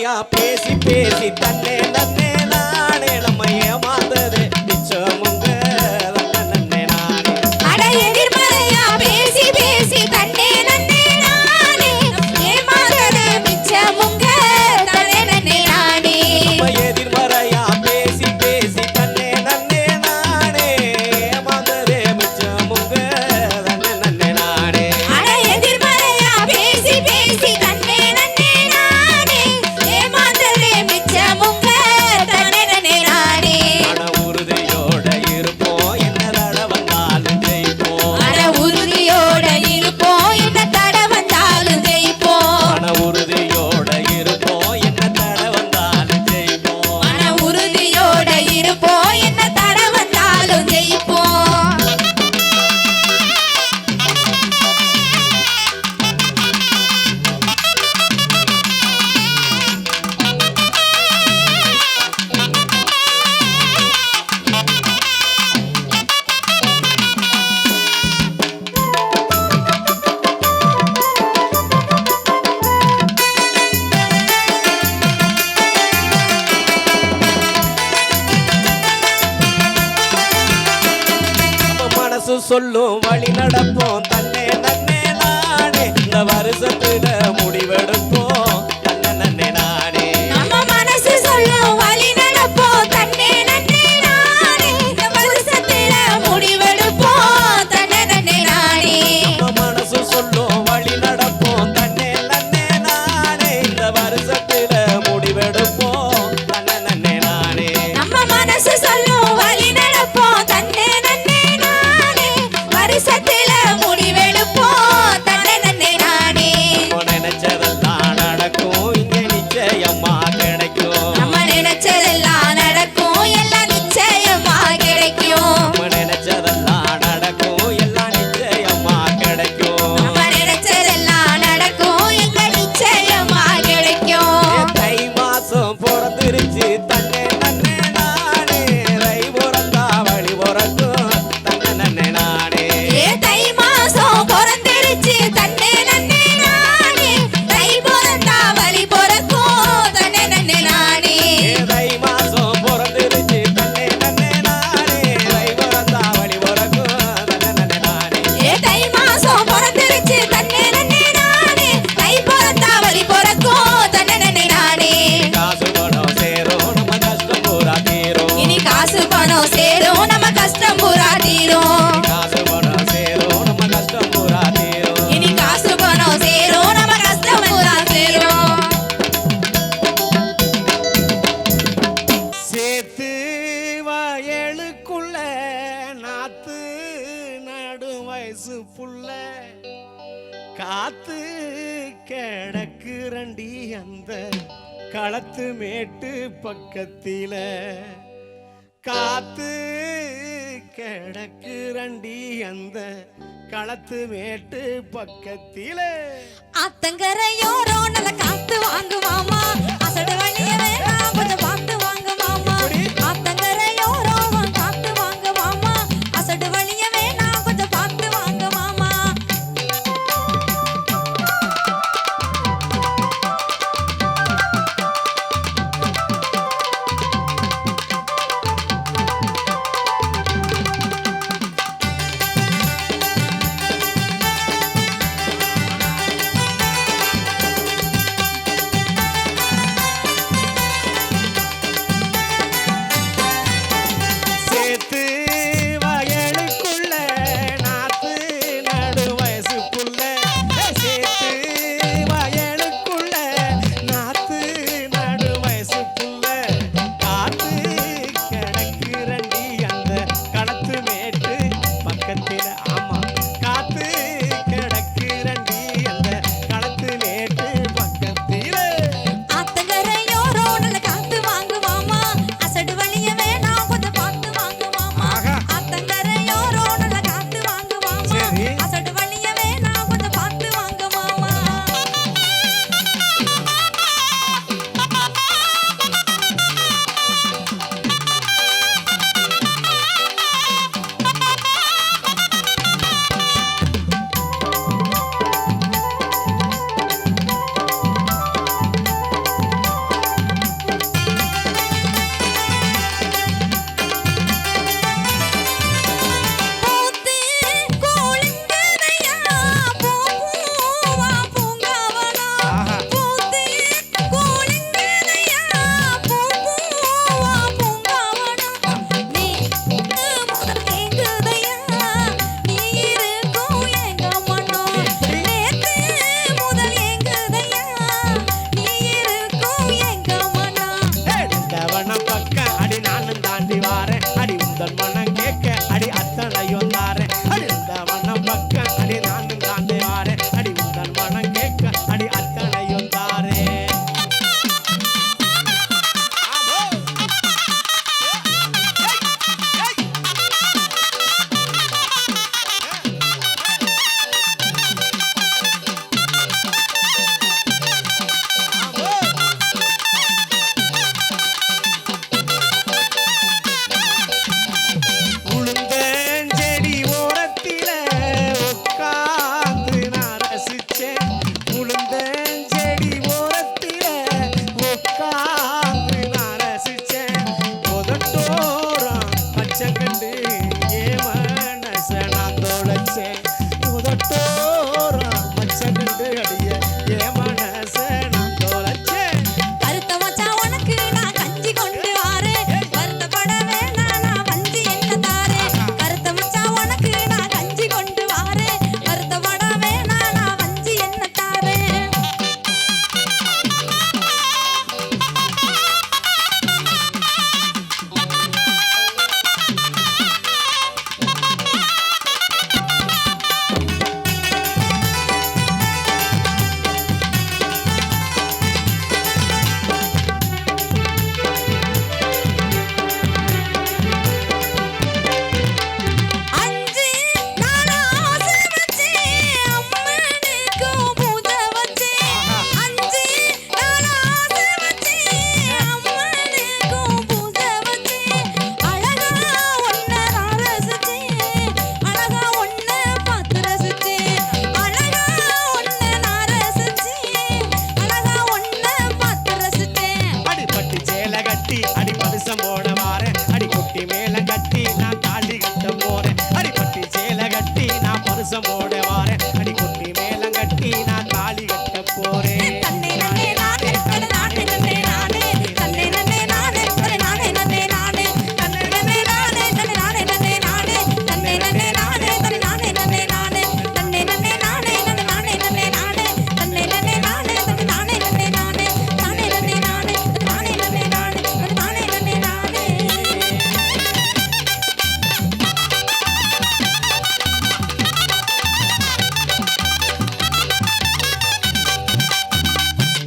எதிர்மறையா பேசி பேசி தன்னே நன்னே நானே நம்ம ஏமாந்தது மிச்சமுங்க நன்னே நானே. அட எதிர்மறையா பேசி பேசி தன்னே நன்னே நானே ஏமாந்தது மிச்சமுங்க தன்னே நன்னே நானே. நம்ம எதிர்மறையா பேசி பேசி தன்னே நன்னே நானே ஏமாந்தது மிச்சமுங்க நன்னே நானே. அட எதிர்மறையா பேசி பேசி தன்னே நன்னே நானே ஏமாந்தது மிச்சமுங்க தன்னே நன்னே நானே. மன உறுதியோட இருப்போம் என்ன தட வந்தாலும் ஜெயிப்போம். அட உறுதியோட இருப்போம் என்ன தட வந்தாலும் ஜெயிப்போம். மன உறுதியோட இருப்போம் என்ன தட வந்தாலும் ஜெயிப்போம். மன உறுதியோட இருப்போம் என்ன தட வந்தாலும் ஜெயிப்போம். நம்ம மனசு சொல்லும் வழி நடப்போம் தன்னே நன்னே நானே இந்த வருஷத்துல முடிவெடுப்போம் தன்னே நன்னே நானே. நம்ம மனசு சொல்லும் வழி நடப்போம் தன்னே நன்னே நானே இந்த வருஷத்துல முடிவெடுப்போம் தன்னே நன்னே நானே. நம்ம மனசு சொல்லும் வழி நடப்போம் தன்னே நன்னே நானே இந்த வருஷத்துல முடிவெடுப்போம் தன்னே நன்னே நானே. நம்ம மனசு சொல்லும் வழி நடப்போம் தன்னே நன்னே நானே வருஷத்துல முடிவெடுப்போம் தன்னே நன்னே நானே. நம்ம நினைச்சதெல்லாம் நடக்கும் இங்க நிச்சயமா கிடைக்கும். நம்ம நினைச்சதெல்லாம் நடக்கும் எல்லாம் நிச்சயமா கிடைக்கும். நம்ம நினைச்சதெல்லாம் நடக்கும் எல்லாம் நிச்சயமா கிடைக்கும். நம்ம நினைச்சதெல்லாம் நடக்கும் எல்லாம் நிச்சயமா கிடைக்கும். தை மாசம் பிறந்துருச்சு தன்னே நன்னே நானே தை பிறந்தா வழி பிறக்கும் தன்னே நன்னே நானே. ஏ தை மாசம் பிறந்துருச்சு தன்னே நன்னே நானே தை பிறந்தா வழி பிறக்கும் தன்னே நன்னே நானே. தை மாசம் பிறந்துருச்சு தன்னே நன்னே நானே தை பிறந்தா வழி பிறக்கும் தன்னே நன்னே நானே. ஏ தை மாசம் பிறந்துருச்சு தன்னே நன்னே நானே தை பிறந்தா வழி பிறக்கும் தன்னே நன்னே நானே. காசு பணம் சேரும் நம்ம கஷ்டம் பூரா தீரும். இனி காசு பணம் சேரும் நம்ம கஷ்டம் பூரா தீரும். காசு பணம் சேரும் நம்ம கஷ்டம் பூரா தீரும். இனி காசு பணம் சேரும் நம்ம கஷ்டம் பூரா சேரும். சேத்து வயலுக்குள்ள நாத்து நடும் வயசு புள்ள காத்து கிடக்கு ரண்டி அந்த களத்து மேட்டு பக்கத்தில காத்து கிடக்கு ரண்டி அந்த களத்து மேட்டு பக்கத்தில ஆத்தங்கரையோரம் நல்ல காத்து